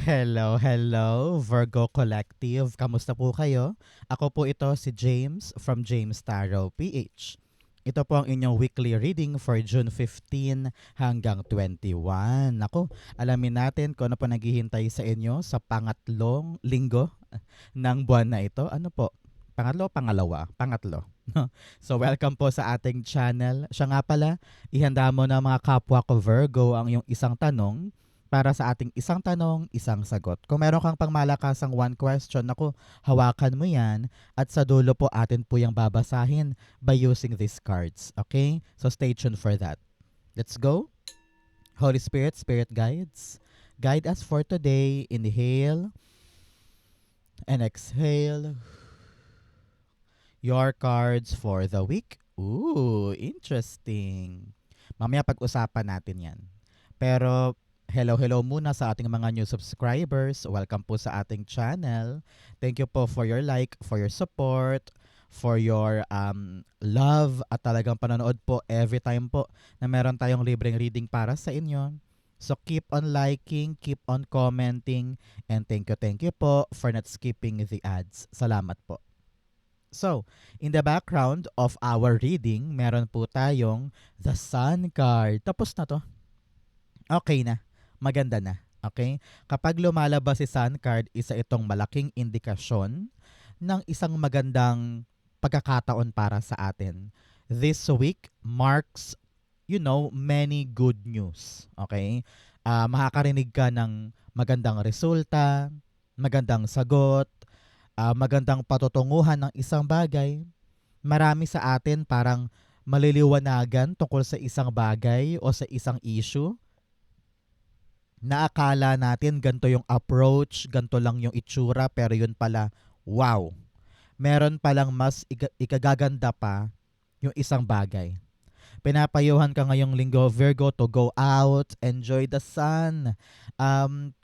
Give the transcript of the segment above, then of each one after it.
Hello, hello, Virgo Collective. Kamusta po kayo? Ako po ito si James from James Tarot PH. Ito po ang inyong weekly reading for June 15 hanggang 21. Ako, alamin natin kung ano pa naghihintay sa inyo sa pangatlong linggo ng buwan na ito. Ano po? Pangatlo o pangalawa? Pangatlo. So welcome po sa ating channel. Siya nga pala, ihanda mo na mga kapwa ko Virgo ang iyong isang tanong para sa ating isang tanong, isang sagot. Kung meron kang pangmalakasang one question, ako, hawakan mo yan at sa dulo po atin po yung babasahin by using these cards. Okay? So stay tuned for that. Let's go. Holy Spirit, Spirit guides. Guide us for today. Inhale and exhale. Your cards for the week. Ooh, interesting. Mamaya pag-usapan natin yan. Pero hello muna sa ating mga new subscribers. Welcome po sa ating channel. Thank you po for your like, for your support, for your love at talagang panonood po every time po na meron tayong libreng reading para sa inyo. So keep on liking, keep on commenting, and thank you po for not skipping the ads. Salamat po. So, in the background of our reading, meron po tayong the Sun card. Tapos na to. Okay na. Maganda na. Okay? Kapag lumalabas si Sun card, isa itong malaking indikasyon ng isang magandang pagkakataon para sa atin. This week marks, many good news. Okay? Makakarinig ka ng magandang resulta, magandang sagot, magandang patutunguhan ng isang bagay. Marami sa atin parang maliliwanagan tungkol sa isang bagay o sa isang issue na akala natin ganito yung approach, ganito lang yung itsura, pero yun pala, wow. Meron palang mas ikagaganda pa yung isang bagay. Pinapayuhan ka ngayong linggo, Virgo, to go out, enjoy the sun.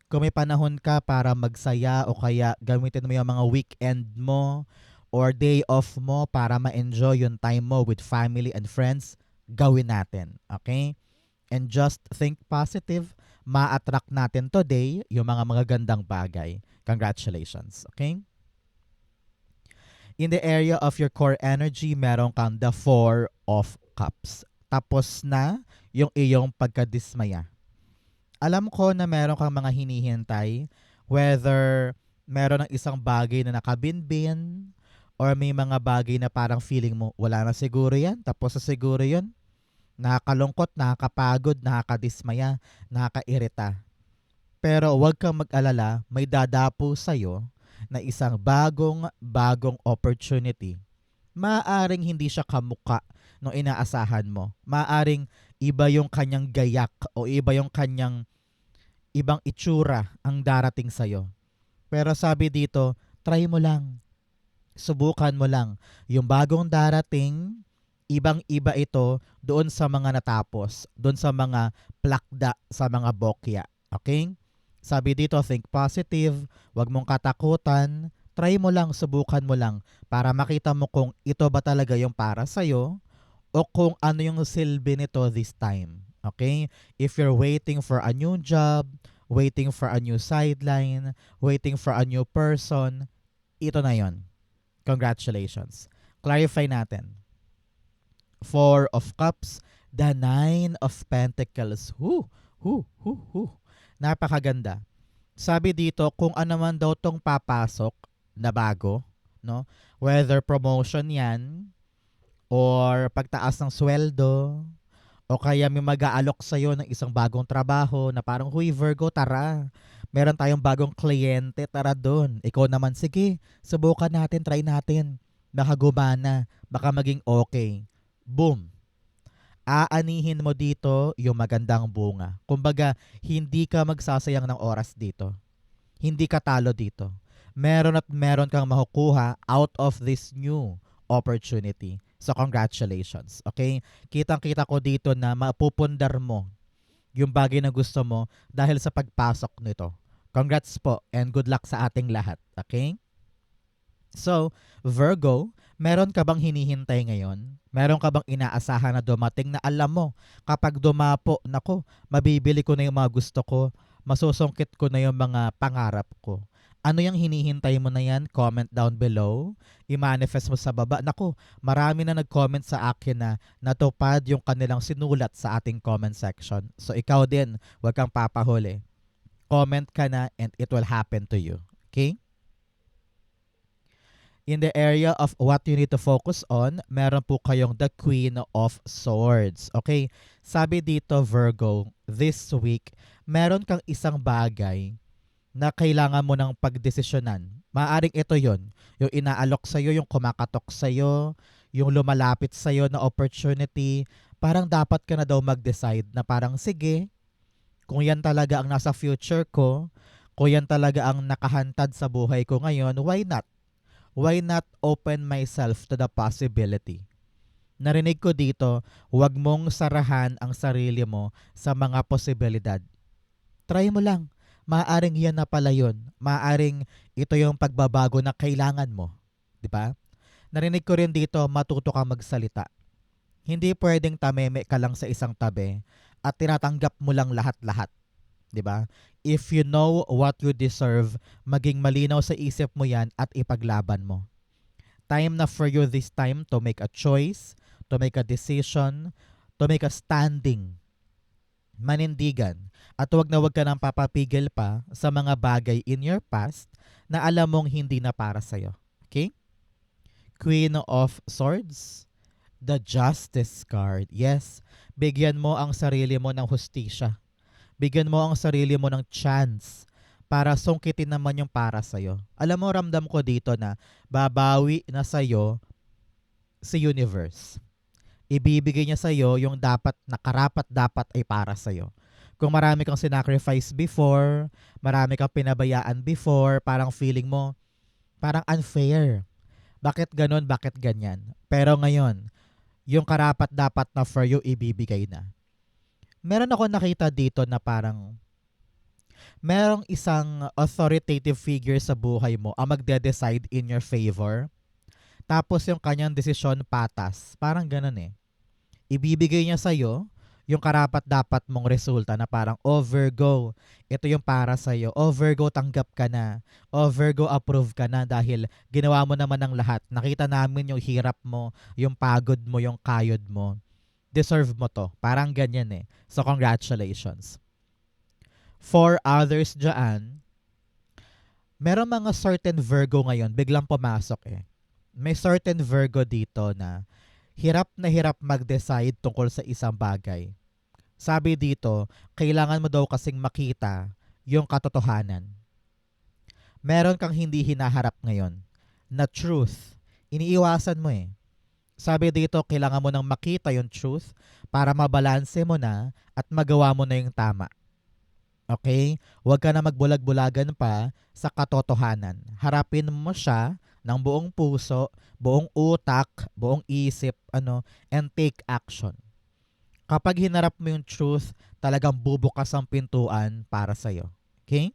Kung may panahon ka para magsaya o kaya gamitin mo yung mga weekend mo or day off mo para ma-enjoy yung time mo with family and friends, gawin natin. Okay? And just think positive. Ma-attract natin today yung mga magagandang bagay. Congratulations. Okay? In the area of your core energy, meron kang the Four of Cups. Tapos na yung iyong pagkadismaya. Alam ko na meron kang mga hinihintay, whether meron ng isang bagay na nakabinbin or may mga bagay na parang feeling mo, wala na siguro yan, tapos na siguro yun. Nakakalungkot, nakakapagod, nakakadismaya, nakakairita. Pero huwag kang mag-alala, may dadapo sa'yo na isang bagong opportunity. Maaaring hindi siya kamuka nung inaasahan mo. Maaaring iba yung kanyang gayak o iba yung kanyang ibang itsura ang darating sa'yo. Pero sabi dito, try mo lang. Subukan mo lang. Yung bagong darating, ibang-iba ito doon sa mga natapos, doon sa mga plakda, sa mga bokya. Okay? Sabi dito, think positive, wag mong katakutan, try mo lang, subukan mo lang para makita mo kung ito ba talaga yung para sa'yo o kung ano yung silbi nito this time. Okay? If you're waiting for a new job, waiting for a new sideline, waiting for a new person, ito na yon. Congratulations. Clarify natin. Four of Cups, the Nine of Pentacles. Napakaganda. Sabi dito, kung ano man daw tong papasok na bago, no? Whether promotion yan, or pagtaas ng sweldo, o kaya may mag-aalok sa'yo ng isang bagong trabaho na parang, huy Virgo, tara. Meron tayong bagong kliyente, tara doon. Ikaw naman, sige, subukan natin, try natin. Baka gumana, baka maging okay. Boom. Aanihin mo dito yung magandang bunga. Kumbaga, hindi ka magsasayang ng oras dito. Hindi ka talo dito. Meron at meron kang makukuha out of this new opportunity. So congratulations. Okay? Kitang-kita ko dito na mapupundar mo yung bagay na gusto mo dahil sa pagpasok nito. Congrats po and good luck sa ating lahat. Okay? So, Virgo, meron ka bang hinihintay ngayon? Meron ka bang inaasahan na dumating na alam mo, kapag dumapo, nako, mabibili ko na yung mga gusto ko, Masusungkit ko na yung mga pangarap ko. Ano yung hinihintay mo na yan? Comment down below. I-manifest mo sa baba. Naku, marami na nag-comment sa akin na natupad yung kanilang sinulat sa ating comment section. So ikaw din, huwag kang papahuli. Comment ka na and it will happen to you. Okay? In the area of what you need to focus on, meron po kayong the Queen of Swords. Okay? Sabi dito, Virgo, this week, meron kang isang bagay na kailangan mo ng pagdesisyonan. Maaring ito yon, yung inaalok sa'yo, yung kumakatok sa'yo, yung lumalapit sa'yo na opportunity. Parang dapat ka na daw mag-decide na parang, sige, kung yan talaga ang nasa future ko, kung yan talaga ang nakahantad sa buhay ko ngayon, why not? Why not open myself to the possibility? Narinig ko dito, huwag mong sarahan ang sarili mo sa mga posibilidad. Try mo lang. Maaaring yan na pala yun. Maaaring ito yung pagbabago na kailangan mo. Di ba? Narinig ko rin dito, matuto kang magsalita. Hindi pwedeng tameme ka lang sa isang tabi at tinatanggap mo lang lahat-lahat. 'Di ba? If you know what you deserve, maging malinaw sa isip mo 'yan at ipaglaban mo. Time na for you this time to make a choice, to make a decision, to make a standing. Manindigan. At huwag na huwag ka nang papapigil pa sa mga bagay in your past na alam mong hindi na para sa'yo. Okay? Queen of Swords. The Justice card. Yes, bigyan mo ang sarili mo ng hustisya. Bigyan mo ang sarili mo ng chance para sungkitin naman yung para sa'yo. Alam mo, ramdam ko dito na babawi na sa'yo si universe. Ibibigay niya sa'yo yung dapat na karapat dapat ay para sa'yo. Kung marami kang sinacrifice before, marami kang pinabayaan before, parang feeling mo, parang unfair. Bakit ganon? Bakit ganyan? Pero ngayon, yung karapat dapat na for you, ibibigay na. Meron ako nakita dito na parang merong isang authoritative figure sa buhay mo ang magde-decide in your favor. Tapos yung kanyang desisyon patas. Parang ganun eh. Ibibigay niya sa'yo yung karapat dapat mong resulta na parang, oh Virgo, ito yung para sa'yo. Oh Virgo, tanggap ka na. Oh Virgo, approve ka na dahil ginawa mo naman ng lahat. Nakita namin yung hirap mo, yung pagod mo, yung kayod mo. Deserve mo to. Parang ganyan eh. So congratulations. For others dyan, meron mga certain Virgo ngayon, biglang pumasok eh. May certain Virgo dito na hirap mag-decide tungkol sa isang bagay. Sabi dito, kailangan mo daw kasing makita yung katotohanan. Meron kang hindi hinaharap ngayon na truth. Iniiwasan mo eh. Sabi dito, kailangan mo nang makita yung truth para mabalanse mo na at magawa mo na yung tama. Okay? Huwag ka na magbulag-bulagan pa sa katotohanan. Harapin mo siya ng buong puso, buong utak, buong isip, and take action. Kapag hinarap mo yung truth, talagang bubukas ang pintuan para sa'yo. Okay?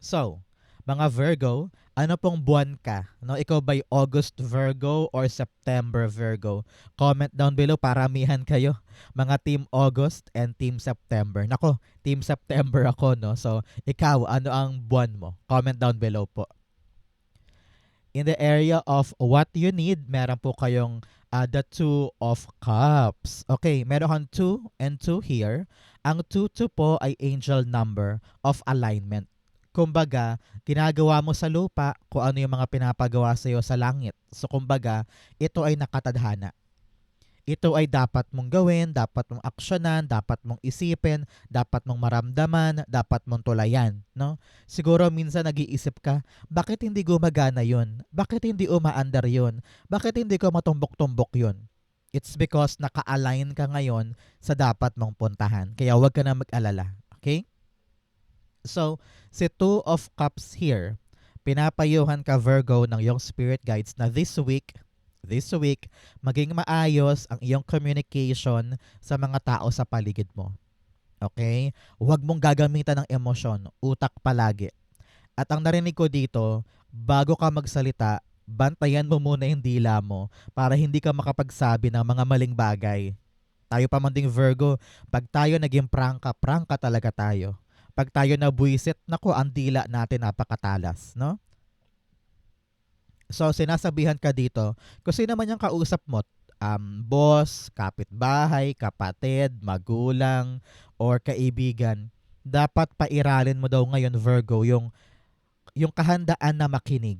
So, mga Virgo, ano pong buwan ka? No, ikaw ba'y August Virgo or September Virgo? Comment down below, paramihan kayo. Mga Team August and Team September. Nako, Team September ako, no? So, ikaw, ano ang buwan mo? Comment down below po. In the area of what you need, meron po kayong the Two of Cups. Okay, meron kang 2 and 2 here. Ang 2 po ay angel number of alignment. Kumbaga, ginagawa mo sa lupa kung ano yung mga pinapagawa sa iyo sa langit. So kumbaga, ito ay nakatadhana. Ito ay dapat mong gawin, dapat mong aksyonan, dapat mong isipin, dapat mong maramdaman, dapat mong tulayan, no? Siguro minsan nag-iisip ka, bakit hindi gumagana 'yon? Bakit hindi umaandar 'yon? Bakit hindi ko matumbok-tumbok 'yon? It's because naka-align ka ngayon sa dapat mong puntahan. Kaya huwag ka na mag-alala, okay? So, si Two of Cups here, pinapayuhan ka Virgo ng iyong spirit guides na this week, maging maayos ang iyong communication sa mga tao sa paligid mo. Okay? Huwag mong gagamitan ng emosyon, utak palagi. At ang narinig ko dito, bago ka magsalita, bantayan mo muna yung dila mo para hindi ka makapagsabi ng mga maling bagay. Tayo pa man ding Virgo, pag tayo naging prangka talaga tayo. Pag tayo nabuwisit, naku, ang dila natin napakatalas, no? So, sinasabihan ka dito, kung sino man yung kausap mo, boss, kapitbahay, kapatid, magulang, or kaibigan, dapat pairalin mo daw ngayon, Virgo, yung kahandaan na makinig,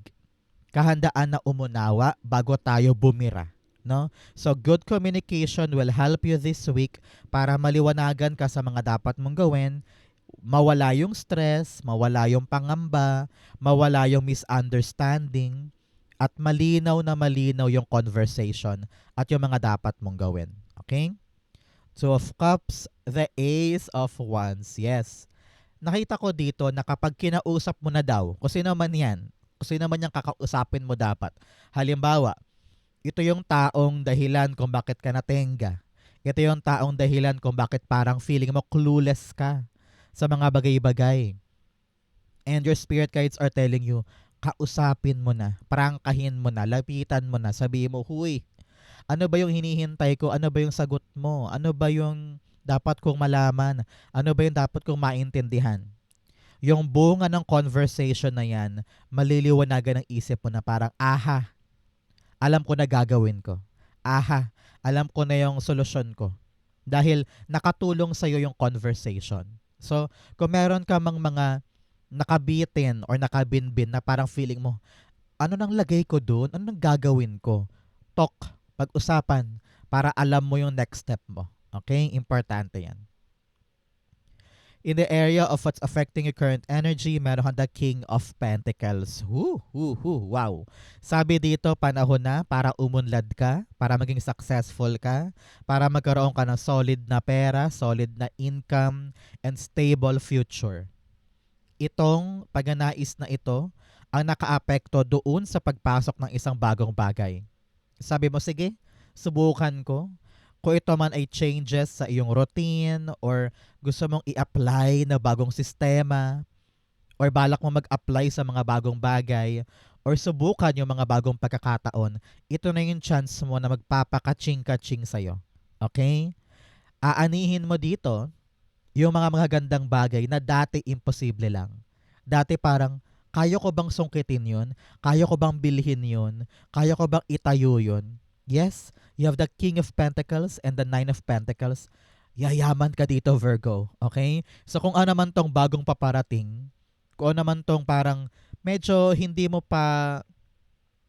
kahandaan na umunawa bago tayo bumira. No? So, good communication will help you this week para maliwanagan ka sa mga dapat mong gawin, mawala yung stress, mawala yung pangamba, mawala yung misunderstanding, at malinaw na malinaw yung conversation at yung mga dapat mong gawin. Okay? Two of Cups, the Ace of Wands. Yes. Nakita ko dito na kapag kinausap mo na daw, kung sino man yan, kung sino man yung kakausapin mo dapat. Halimbawa, ito yung taong dahilan kung bakit ka natenga. Ito yung taong dahilan kung bakit parang feeling mo clueless ka sa mga bagay-bagay. And your spirit guides are telling you, kausapin mo na, prangkahin mo na, lapitan mo na, sabihin mo, huy, ano ba yung hinihintay ko? Ano ba yung sagot mo? Ano ba yung dapat kong malaman? Ano ba yung dapat kong maintindihan? Yung bunga ng conversation na yan, maliliwanagan ng isip mo na parang, aha, alam ko na gagawin ko. Aha, alam ko na yung solusyon ko. Dahil nakatulong sa'yo yung conversation. So, kung meron ka mang mga nakabitin or nakabinbin na parang feeling mo, ano nang lagay ko doon? Ano nang gagawin ko? Talk, pag-usapan, para alam mo yung next step mo. Okay? Importante yan. In the area of what's affecting your current energy, meron kang the King of Pentacles. Wow. Sabi dito, panahon na para umunlad ka, para maging successful ka, para magkaroon ka ng solid na pera, solid na income, and stable future. Itong pagnanais na ito ang nakaapekto doon sa pagpasok ng isang bagong bagay. Sabi mo, sige, subukan ko. Kung ito man ay changes sa iyong routine or gusto mong i-apply na bagong sistema or balak mo mag-apply sa mga bagong bagay or subukan yung mga bagong pagkakataon, ito na yung chance mo na magpapakaching-kaching sa'yo. Okay? Aanihin mo dito yung mga magagandang bagay na dati imposible lang. Dati parang, kaya ko bang sungkitin yun? Kaya ko bang bilhin yun? Kaya ko bang itayo yun? Yes, you have the King of Pentacles and the Nine of Pentacles. Yayaman ka dito, Virgo. Okay? So kung ano man tong bagong paparating, kung ano man tong parang medyo hindi mo pa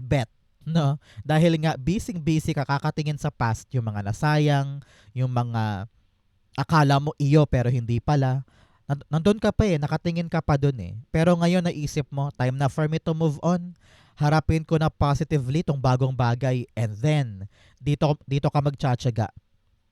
bet, no? Dahil nga busy ka kakatingin sa past, yung mga nasayang, yung mga akala mo iyo pero hindi pala. Nandun ka pa nakatingin ka pa dun Pero ngayon naisip mo, time na for me to move on. Harapin ko na positively tong bagong bagay and then dito ka magtsatsaga.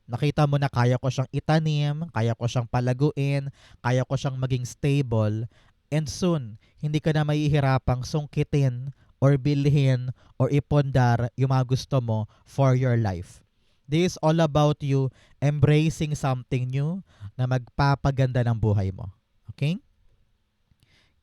Nakita mo na kaya ko siyang itanim, kaya ko siyang palaguin, kaya ko siyang maging stable, and soon hindi ka na mahihirapang sungkitin or bilhin or ipondar yung mga gusto mo for your life. This is all about you embracing something new na magpapaganda ng buhay mo. Okay?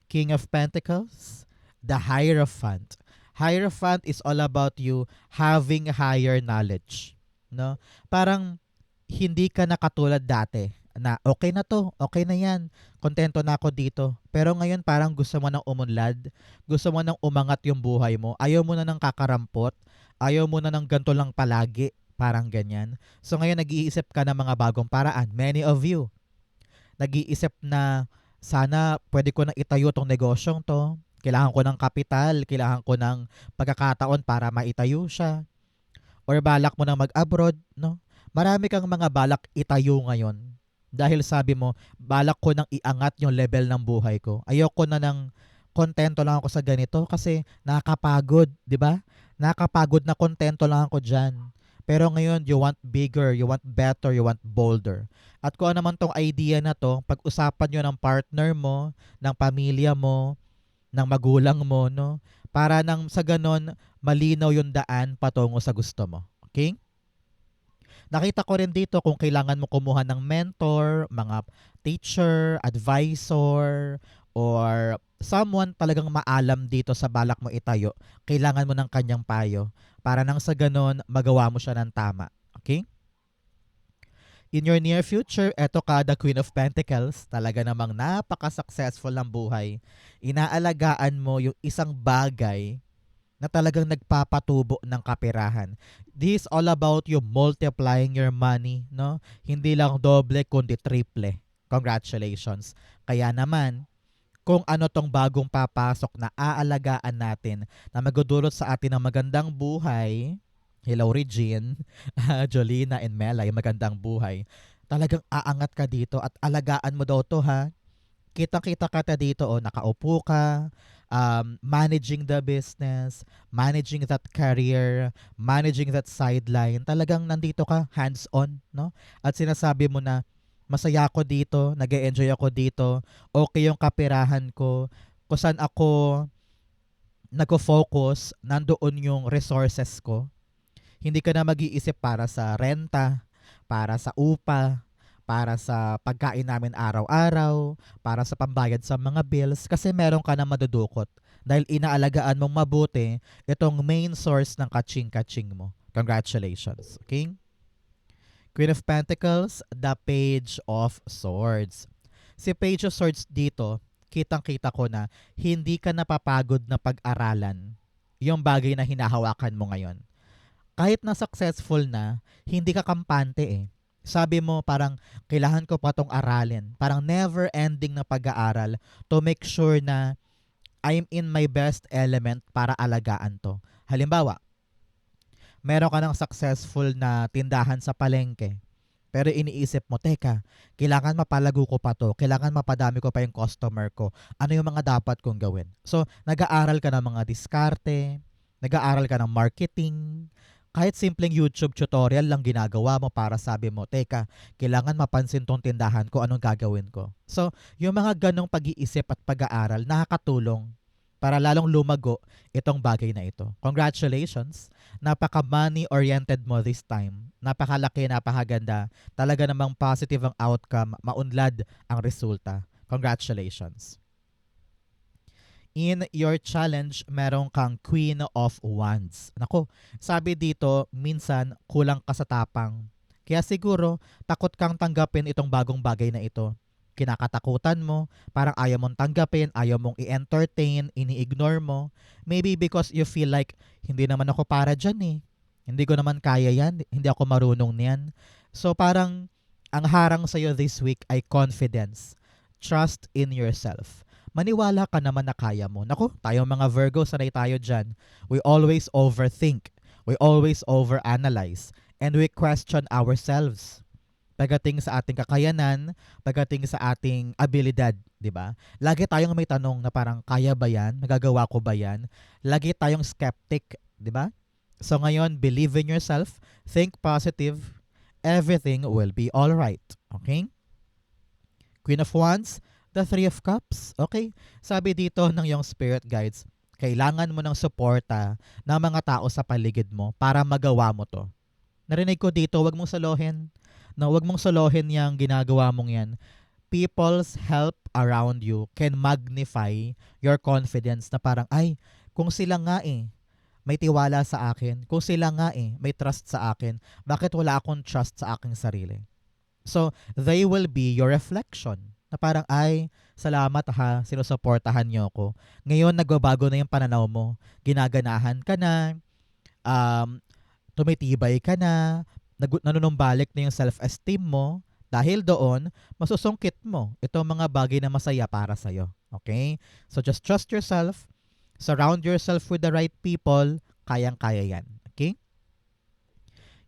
King of Pentacles, the Hierophant. Hierophant is all about you having higher knowledge. No? Parang hindi ka na katulad dati na okay na to, okay na yan, kontento na ako dito. Pero ngayon parang gusto mo nang umunlad, gusto mo nang umangat yung buhay mo, ayaw mo na ng kakarampot, ayaw mo na ng ganito lang palagi. Parang ganyan. So ngayon nag-iisip ka ng mga bagong paraan. Many of you, nag-iisip na sana pwede ko na itayo tong negosyong to. Kailangan ko ng kapital, kailangan ko ng pagkakataon para maitayo siya. Or balak mo na mag-abroad, no? Marami kang mga balak itayo ngayon. Dahil sabi mo, balak ko nang iangat yung level ng buhay ko. Ayoko na ng kontento lang ako sa ganito kasi nakakapagod, di ba? Nakakapagod na kontento lang ako dyan. Pero ngayon, you want bigger, you want better, you want bolder. At kung ano naman tong idea na to, pag-usapan nyo ng partner mo, ng pamilya mo, ng magulang mo, no? Para nang sa ganon, malinaw yung daan patungo sa gusto mo. Okay? Nakita ko rin dito kung kailangan mo kumuha ng mentor, mga teacher, advisor, or someone talagang maalam dito sa balak mo itayo, kailangan mo ng kanyang payo para nang sa ganon magawa mo siya ng tama. Okay? In your near future, eto ka, the Queen of Pentacles, talaga namang napaka-successful ng buhay. Inaalagaan mo yung isang bagay na talagang nagpapatubo ng kaperahan. This is all about you multiplying your money, no? Hindi lang doble, kundi triple. Congratulations. Kaya naman, kung ano tong bagong papasok na aalagaan natin na magdudulot sa atin ng magandang buhay, hello Regine, Jolina and Melay, magandang buhay. Talagang aangat ka dito at alagaan mo daw to, ha. Kitang-kita ka ta dito, oh, nakaupo ka, managing the business, managing that career, managing that sideline. Talagang nandito ka, hands-on, no? At sinasabi mo na, masaya ako dito, nag-e-enjoy ako dito, okay yung kapirahan ko, kung saan ako nag-focus, nandoon yung resources ko. Hindi ka na mag-iisip para sa renta, para sa upa, para sa pagkain namin araw-araw, para sa pambayad sa mga bills, kasi meron ka na madudukot. Dahil inaalagaan mong mabuti itong main source ng kaching-kaching mo. Congratulations. Okay? Queen of Pentacles, the Page of Swords. Si Page of Swords dito, kitang-kita ko na hindi ka napapagod na pag-aralan yung bagay na hinahawakan mo ngayon. Kahit na successful na, hindi ka kampante eh. Sabi mo parang kailangan ko pa tong aralin. Parang never ending na pag-aaral to make sure na I'm in my best element para alagaan to. Halimbawa, meron ka ng successful na tindahan sa palengke. Pero iniisip mo, teka, kailangan mapalago ko pa to, kailangan mapadami ko pa yung customer ko. Ano yung mga dapat kong gawin? So, nag-aaral ka ng mga diskarte, nag-aaral ka ng marketing, kahit simpleng YouTube tutorial lang ginagawa mo para sabi mo, teka, kailangan mapansin tong tindahan ko, anong gagawin ko? So, yung mga ganong pag-iisip at pag-aaral, nakakatulong para lalong lumago itong bagay na ito. Congratulations! Napaka-money-oriented mo this time. Napakalaki, napakaganda. Talaga namang positive ang outcome, maunlad ang resulta. Congratulations! In your challenge, meron kang Queen of Wands. Nako, sabi dito, minsan kulang ka sa tapang. Kaya siguro, takot kang tanggapin itong bagong bagay na ito. Kinakatakutan mo, parang ayaw mong tanggapin, ayaw mong i-entertain, ini-ignore mo. Maybe because you feel like, hindi naman ako para dyan eh. Hindi ko naman kaya yan, hindi ako marunong niyan. So parang, ang harang sa'yo this week ay confidence. Trust in yourself. Maniwala ka naman na kaya mo. Naku, tayong mga Virgo, sanay tayo dyan. We always overthink. We always overanalyze. And we question ourselves. Pagdating sa ating kakayanan, pagdating sa ating abilidad, di ba? Lagi tayong may tanong na parang, kaya ba yan? Nagagawa ko ba yan? Lagi tayong skeptic, di ba? So ngayon, believe in yourself, think positive, everything will be alright. Okay? Queen of Wands, the Three of Cups. Okay? Sabi dito ng yung spirit guides, kailangan mo ng suporta ng mga tao sa paligid mo para magawa mo to. Narinig ko dito, wag mong salohin. No, wag mong salohin yung ginagawa mong yan. People's help around you can magnify your confidence na parang, ay, kung sila nga eh, may tiwala sa akin. Kung sila nga eh, may trust sa akin. Bakit wala akong trust sa aking sarili? So, they will be your reflection. Na parang, ay, salamat ha, sinusuportahan niyo ako. Ngayon, nagbabago na yung pananaw mo. Ginaganahan ka na, tumitibay ka na, nanunumbalik na yung self-esteem mo. Dahil doon, masusungkit mo itong mga bagay na masaya para sa'yo. Okay? So, just trust yourself. Surround yourself with the right people. Kayang-kaya yan. Okay?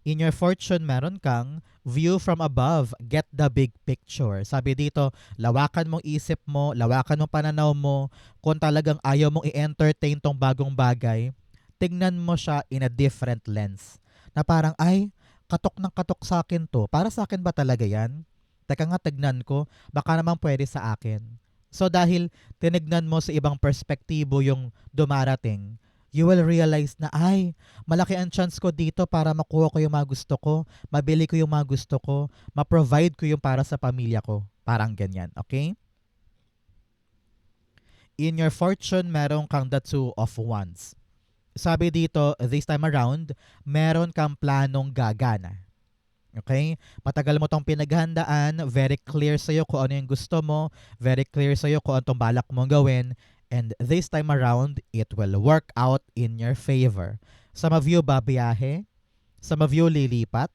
In your fortune, meron kang view from above, get the big picture. Sabi dito, lawakan mong isip mo, lawakan mong pananaw mo. Kung talagang ayaw mong i-entertain tong bagong bagay, tignan mo siya in a different lens. Na parang, ay, katok ng katok sa akin to. Para sa akin ba talaga yan? Teka nga, tignan ko. Baka naman pwede sa akin. So dahil tinignan mo sa ibang perspektibo yung dumarating, you will realize na, ay, malaki ang chance ko dito para makuha ko yung mga gusto ko, mabili ko yung mga gusto ko, ma-provide ko yung para sa pamilya ko. Parang ganyan, okay? In your fortune, meron kang the Two of Wands. Sabi dito, this time around, meron kang planong gagana. Okay? Matagal mo tong pinaghandaan, very clear sa'yo kung ano yung gusto mo, very clear sa'yo kung ano tong balak mong gawin, and this time around, it will work out in your favor. Some of you babiyahe, some of you lilipat,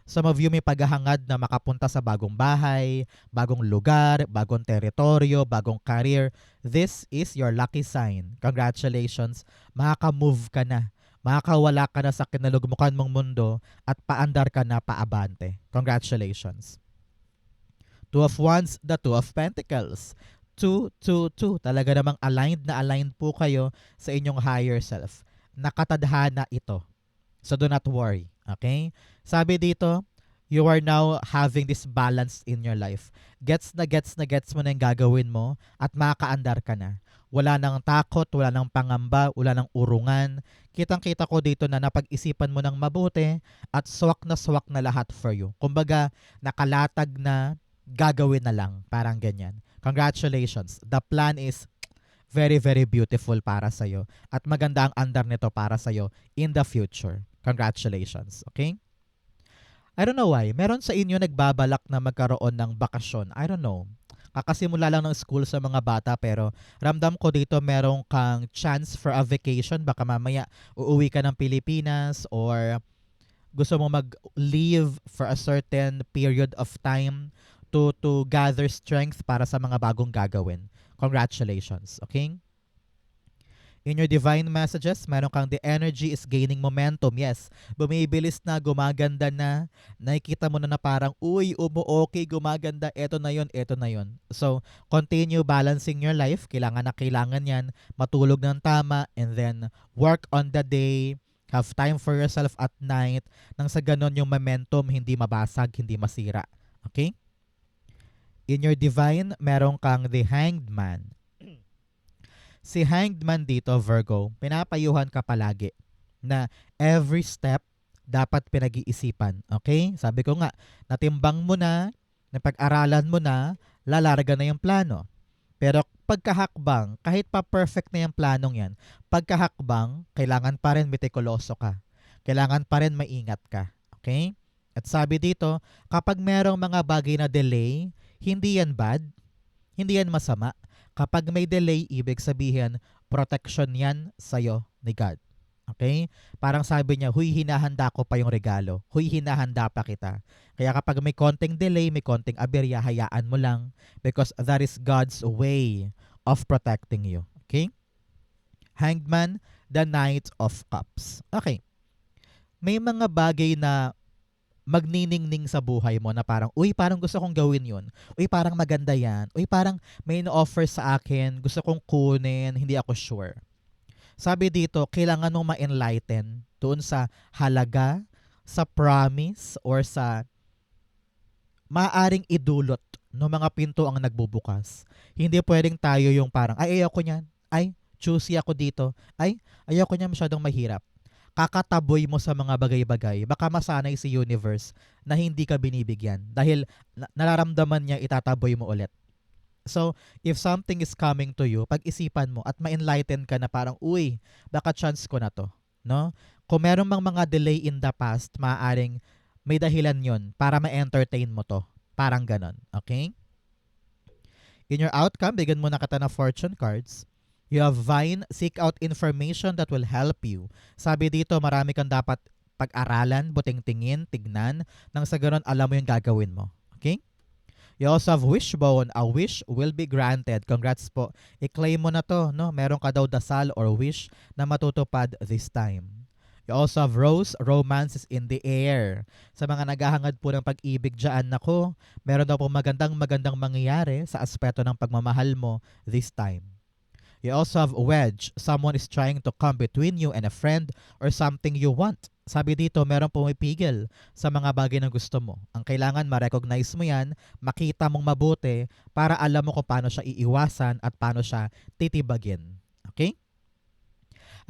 some of you may paghahangad na makapunta sa bagong bahay, bagong lugar, bagong teritoryo, bagong career. This is your lucky sign. Congratulations. Makaka-move ka na. Makakawala ka na sa kinalugmukan mong mundo at paandar ka na paabante. Congratulations. Two of Wands, the Two of Pentacles. 2, 2, 2. Talaga namang aligned po kayo sa inyong higher self. Nakatadhana ito. So do not worry. Okay? Sabi dito, you are now having this balance in your life. Gets mo na yung gagawin mo at makakaandar ka na. Wala nang takot, wala nang pangamba, wala nang urungan. Kitang-kita ko dito na napag-isipan mo ng mabuti at swak na lahat for you. Kumbaga, nakalatag na, gagawin na lang. Parang ganyan. Congratulations. The plan is very, very beautiful para sa'yo. At maganda ang andar nito para sa'yo in the future. Congratulations. Okay? I don't know why. Meron sa inyo nagbabalak na magkaroon ng bakasyon. I don't know. Kakasimula lang ng school sa mga bata pero ramdam ko dito meron kang chance for a vacation. Baka mamaya uuwi ka ng Pilipinas or gusto mo mag-leave for a certain period of time to gather strength para sa mga bagong gagawin. Congratulations. Okay? In your divine messages, meron kang the energy is gaining momentum. Yes, bumibilis na, gumaganda na. Nakikita mo na parang, uy, okay, gumaganda. Eto na yon, eto na yon. So, continue balancing your life. Kailangan na kailangan yan. Matulog ng tama and then work on the day. Have time for yourself at night. Nang sa ganon yung momentum, hindi mabasag, hindi masira. Okay? In your divine, meron kang the Hanged Man. Si Hanged Man dito, Virgo, pinapayuhan ka palagi na every step dapat pinag-iisipan. Okay? Sabi ko nga, natimbang mo na, napag-aralan mo na, lalarga na yung plano. Pero pagkahakbang, kahit pa perfect na yung planong yan, pagkahakbang, kailangan pa rin metikuloso ka. Kailangan pa rin maingat ka. Okay? At sabi dito, kapag merong mga bagay na delay, hindi yan bad, hindi yan masama. Kapag may delay, ibig sabihin, protection yan sa'yo ni God. Okay? Parang sabi niya, huy, hinahanda ko pa yung regalo. Huy, hinahanda pa kita. Kaya kapag may konting delay, may konting aberya, hayaan mo lang because that is God's way of protecting you. Okay? Hanged Man, the Knight of Cups. Okay. May mga bagay na magniningning sa buhay mo na parang, uy, parang gusto kong gawin yun. Uy, parang maganda yan. Uy, parang may in-offer sa akin. Gusto kong kunin. Hindi ako sure. Sabi dito, kailangan mong ma-enlighten doon sa halaga, sa promise, or sa maaaring idulot ng mga pinto ang nagbubukas. Hindi pwedeng tayo yung parang, ay, ayoko niyan. Ay, choosy ako dito. Ay, ayoko niyan, masyadong mahirap. Kakataboy mo sa mga bagay-bagay, baka masanay si universe na hindi ka binibigyan dahil nararamdaman niya itataboy mo ulit. So, if something is coming to you, pag-isipan mo at ma-enlighten ka na parang, uy, baka chance ko na to. No? Kung meron mang mga delay in the past, maaaring may dahilan yon para ma-entertain mo to. Parang ganon. Okay? In your outcome, bigyan mo na kita ng fortune cards. You have Vine, seek out information that will help you. Sabi dito, marami kang dapat pag-aralan, buting tingin, tignan, nang sa ganun alam mo yung gagawin mo. Okay? You also have Wishbone, a wish will be granted. Congrats po. I-claim mo na to, no? Meron ka daw dasal or wish na matutupad this time. You also have Rose, romance is in the air. Sa mga naghahangad po ng pag-ibig dyan, nako, meron daw po magandang mangyayari sa aspeto ng pagmamahal mo this time. You also have Wedge. Someone is trying to come between you and a friend or something you want. Sabi dito, meron pumipigil sa mga bagay na gusto mo. Ang kailangan ma-recognize mo yan, makita mong mabuti para alam mo kung paano siya iiwasan at paano siya titibagin. Okay?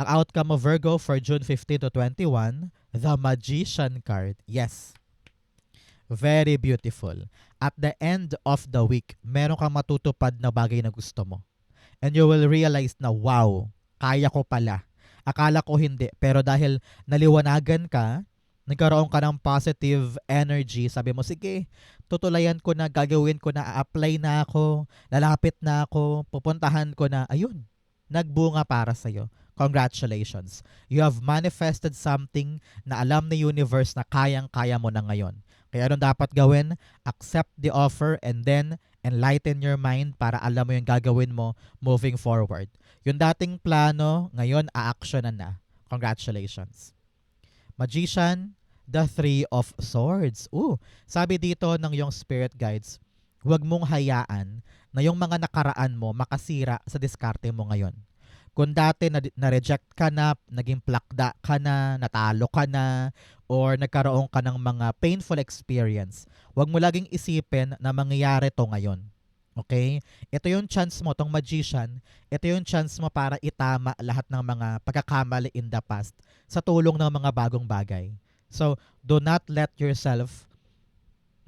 Ang outcome of Virgo for June 15 to 21, the Magician card. Yes. Very beautiful. At the end of the week, meron kang matutupad na bagay na gusto mo. And you will realize na, wow, kaya ko pala. Akala ko hindi. Pero dahil naliwanagan ka, nagkaroon ka ng positive energy, sabi mo, sige, tutulayan ko na, gagawin ko na, a-apply na ako, lalapit na ako, pupuntahan ko na, ayun, nagbunga para sa'yo. Congratulations. You have manifested something na alam ni universe na kayang-kaya mo na ngayon. Kaya anong dapat gawin? Accept the offer and then enlighten your mind para alam mo yung gagawin mo moving forward. Yung dating plano, ngayon a-actionan na. Congratulations. Magician, the Three of Swords. Sabi dito ng yung spirit guides, huwag mong hayaan na yung mga nakaraan mo makasira sa diskarte mo ngayon. Kung dati na-reject ka na, naging plakda ka na, natalo ka na, or nagkaroon ka ng mga painful experience, huwag mo laging isipin na mangyayari to ngayon. Okay? Ito yung chance mo, tong magician, ito yung chance mo para itama lahat ng mga pagkakamali in the past sa tulong ng mga bagong bagay. So, do not let yourself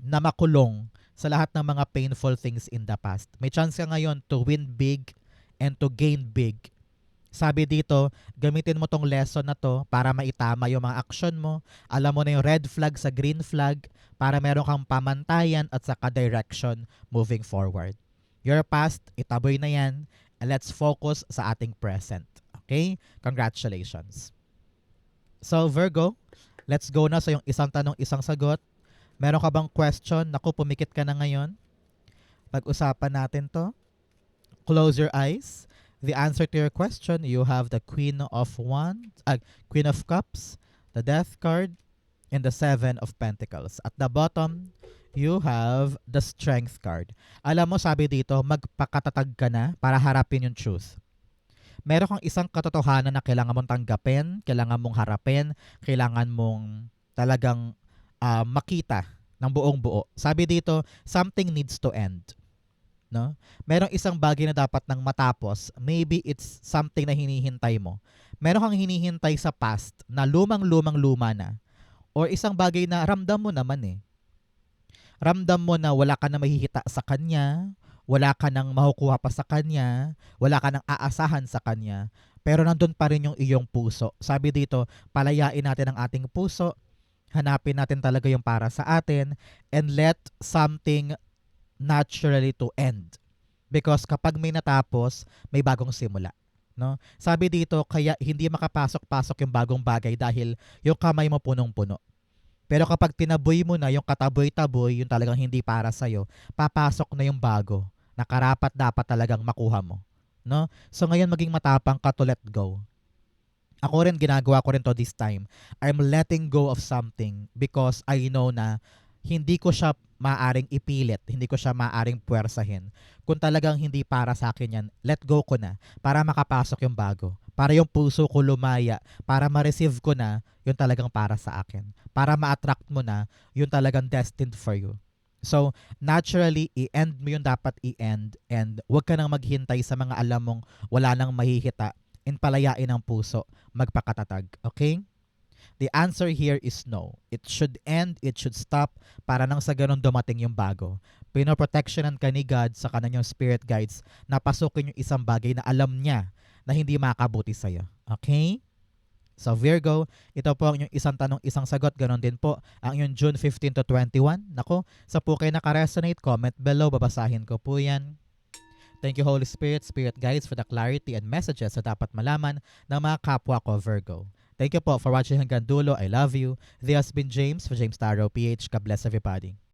na makulong sa lahat ng mga painful things in the past. May chance ka ngayon to win big and to gain big. Sabi dito, gamitin mo tong lesson na to para maitama yung mga action mo. Alam mo na yung red flag sa green flag para meron kang pamantayan at saka direction moving forward. Your past, itaboy na yan. And let's focus sa ating present. Okay? Congratulations. So Virgo, let's go na sa yung isang tanong, isang sagot. Meron ka bang question? Naku, pumikit ka na ngayon. Pag-usapan natin to. Close your eyes. The answer to your question, you have the Queen of Queen of Cups, the Death card, and the Seven of Pentacles. At the bottom, you have the Strength card. Alam mo, sabi dito, magpakatatag ka na para harapin yung truth. Meron kang isang katotohanan na kailangan mong tanggapin, kailangan mong harapin, kailangan mong talagang makita ng buong buo. Sabi dito, something needs to end. No? Merong isang bagay na dapat nang matapos, maybe it's something na hinihintay mo. Meron kang hinihintay sa past na lumang-luma na. Or isang bagay na ramdam mo naman eh. Ramdam mo na wala ka na mahihita sa kanya, wala ka nang makukuha pa sa kanya, wala ka nang aasahan sa kanya, pero nandun pa rin yung iyong puso. Sabi dito, palayain natin ang ating puso, hanapin natin talaga yung para sa atin, and let something naturally to end. Because kapag may natapos, may bagong simula. No? Sabi dito, kaya hindi makapasok-pasok yung bagong bagay dahil yung kamay mo punong-puno. Pero kapag tinaboy mo na yung kataboy-taboy, yung talagang hindi para sa'yo, papasok na yung bago na karapat dapat talagang makuha mo. No? So ngayon maging matapang ka to let go. Ako rin, ginagawa ko rin to this time. I'm letting go of something because I know na hindi ko siya maaring ipilit, hindi ko siya maaring puwersahin. Kung talagang hindi para sa akin yan, let go ko na para makapasok yung bago. Para yung puso ko lumaya, para ma-receive ko na yung talagang para sa akin. Para ma-attract mo na yung talagang destined for you. So, naturally, i-end mo yung dapat i-end and huwag ka nang maghintay sa mga alam mong wala nang mahihita and palayain ang puso, magpakatatag. Okay? The answer here is no. It should end, it should stop para nang sa ganun dumating yung bago. Pinoprotectionan ka ni God sa kanyang spirit guides na pasukin yung isang bagay na alam niya na hindi makabuti sa'yo. Okay? So Virgo, ito po ang yung isang tanong, isang sagot. Ganon din po ang yung June 15 to 21. Nako, sa po kayo nakaresonate, comment below. Babasahin ko po yan. Thank you Holy Spirit, Spirit Guides for the clarity and messages na dapat malaman ng mga kapwa ko Virgo. Thank you po for watching hanggang dulo. I love you. This has been James for James Tarot PH. God bless everybody.